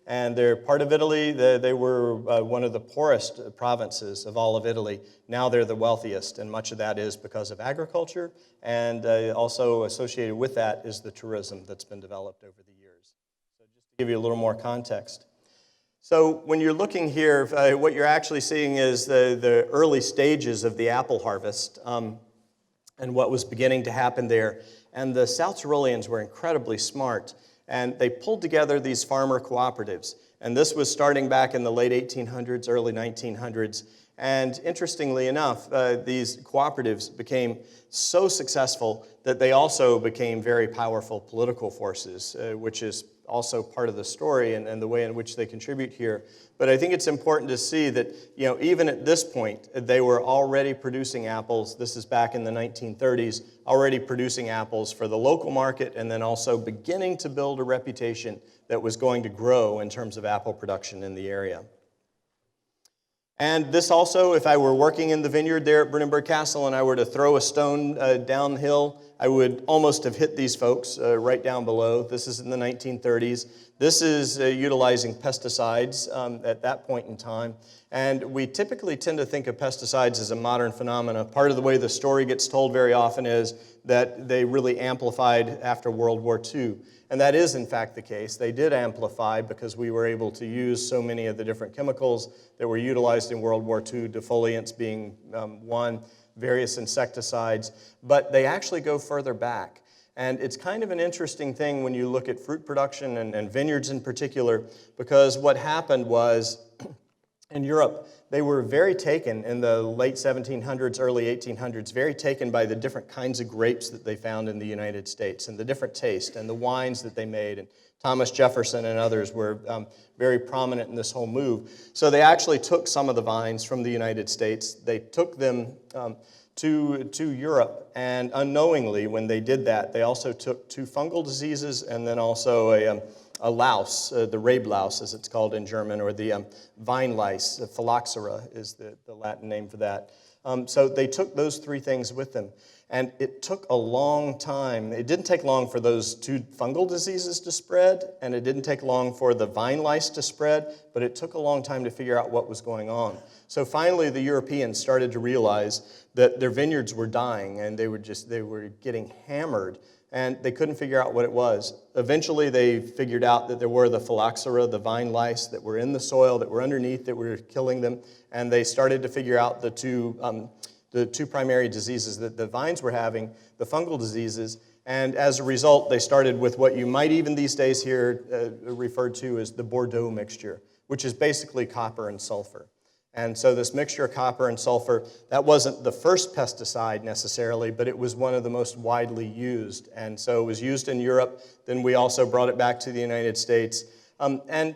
and they're part of Italy. They were one of the poorest provinces of all of Italy. Now they're the wealthiest, and much of that is because of agriculture, and also associated with that is the tourism that's been developed over the years. So just to give you a little more context. So when you're looking here, what you're actually seeing is the early stages of the apple harvest and what was beginning to happen there. And the South Tyroleans were incredibly smart, and they pulled together these farmer cooperatives. And this was starting back in the late 1800s, early 1900s. And interestingly enough, these cooperatives became so successful that they also became very powerful political forces, which is also part of the story and the way in which they contribute here. But I think it's important to see that, even at this point, they were already producing apples. This is back in the 1930s, already producing apples for the local market, and then also beginning to build a reputation that was going to grow in terms of apple production in the area. And this also, if I were working in the vineyard there at Brunenburg Castle and I were to throw a stone downhill, I would almost have hit these folks right down below. This is in the 1930s. This is utilizing pesticides at that point in time. And we typically tend to think of pesticides as a modern phenomenon. Part of the way the story gets told very often is that they really amplified after World War II. And that is, in fact, the case. They did amplify because we were able to use so many of the different chemicals that were utilized in World War II, defoliants being one, various insecticides. But they actually go further back. And it's kind of an interesting thing when you look at fruit production and vineyards in particular, because what happened was in Europe, they were very taken in the late 1700s, early 1800s, very taken by the different kinds of grapes that they found in the United States and the different taste and the wines that they made. And Thomas Jefferson and others were very prominent in this whole move. So they actually took some of the vines from the United States. They took them to Europe, and unknowingly, when they did that, they also took two fungal diseases and then also a louse, the rabe louse, as it's called in German, or the vine lice, phylloxera is the Latin name for that. So they took those three things with them. And it took a long time. It didn't take long for those two fungal diseases to spread, and it didn't take long for the vine lice to spread, but it took a long time to figure out what was going on. So finally, the Europeans started to realize that their vineyards were dying, and they were getting hammered, and they couldn't figure out what it was. Eventually, they figured out that there were the phylloxera, the vine lice that were in the soil, that were underneath, that were killing them, and they started to figure out the two primary diseases that the vines were having, the fungal diseases, and as a result, they started with what you might even these days hear referred to as the Bordeaux Mixture, which is basically copper and sulfur. And so this mixture of copper and sulfur, that wasn't the first pesticide necessarily, but it was one of the most widely used. And so it was used in Europe. Then we also brought it back to the United States. And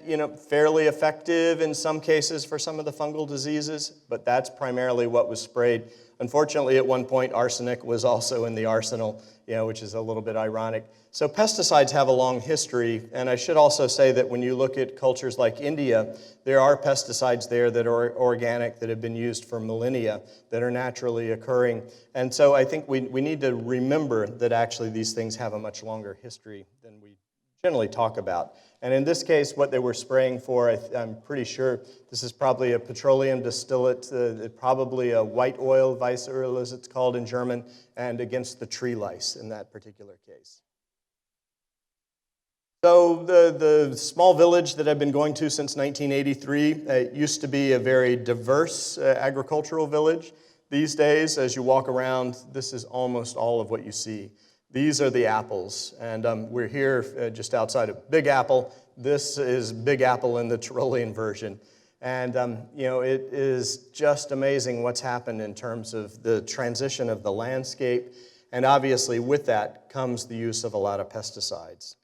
fairly effective in some cases for some of the fungal diseases, but that's primarily what was sprayed. Unfortunately, at one point, arsenic was also in the arsenal, which is a little bit ironic. So pesticides have a long history, and I should also say that when you look at cultures like India, there are pesticides there that are organic, that have been used for millennia, that are naturally occurring. And so I think we need to remember that actually these things have a much longer history than we generally talk about. And in this case, what they were spraying for, I'm pretty sure this is probably a petroleum distillate, probably a white oil, Weißöl as it's called in German, and against the tree lice in that particular case. So the small village that I've been going to since 1983, it used to be a very diverse agricultural village. These days, as you walk around, this is almost all of what you see. These are the apples, and we're here just outside of Big Apple. This is Big Apple in the Tyrolean version. And, it is just amazing what's happened in terms of the transition of the landscape. And obviously, with that comes the use of a lot of pesticides.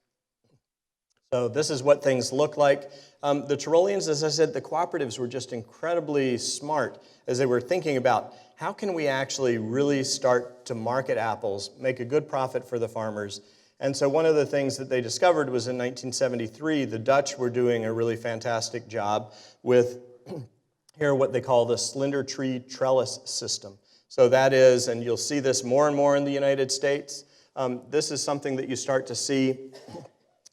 So this is what things look like. The Tyroleans, as I said, the cooperatives were just incredibly smart as they were thinking about how can we actually really start to market apples, make a good profit for the farmers. And so one of the things that they discovered was in 1973, the Dutch were doing a really fantastic job with here what they call the Slender tree trellis system. So that is, and you'll see this more and more in the United States, this is something that you start to see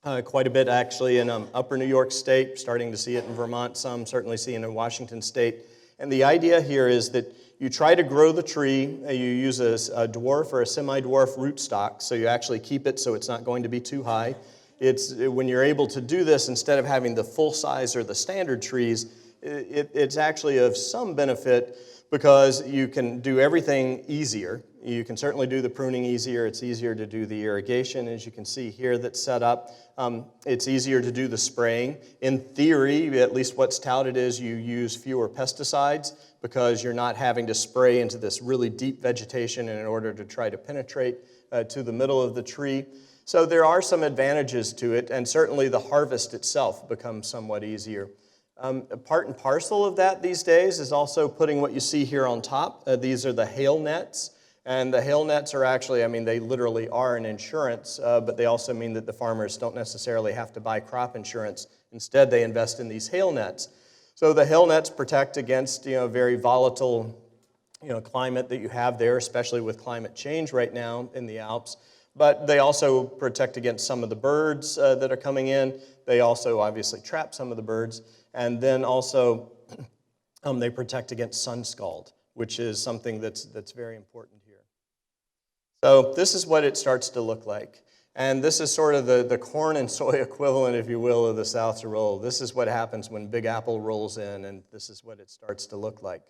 quite a bit actually in upper New York State, starting to see it in Vermont, some certainly seeing it in Washington State. And the idea here is that you try to grow the tree, you use a dwarf or a semi-dwarf rootstock, so you actually keep it so it's not going to be too high. When you're able to do this, instead of having the full size or the standard trees, it's actually of some benefit because you can do everything easier. You can certainly do the pruning easier. It's easier to do the irrigation, as you can see here, that's set up. It's easier to do the spraying. In theory, at least what's touted is you use fewer pesticides because you're not having to spray into this really deep vegetation in order to try to penetrate to the middle of the tree. So there are some advantages to it, and certainly the harvest itself becomes somewhat easier. Part and parcel of that these days is also putting what you see here on top. These are the hail nets. And the hail nets are actually, they literally are an insurance, but they also mean that the farmers don't necessarily have to buy crop insurance. Instead, they invest in these hail nets. So the hail nets protect against, very volatile, climate that you have there, especially with climate change right now in the Alps. But they also protect against some of the birds that are coming in. They also obviously trap some of the birds. And then also they protect against sun scald, which is something that's very important here. So this is what it starts to look like. And this is sort of the corn and soy equivalent, if you will, of the South Tyrol. This is what happens when Big Apple rolls in, and this is what it starts to look like.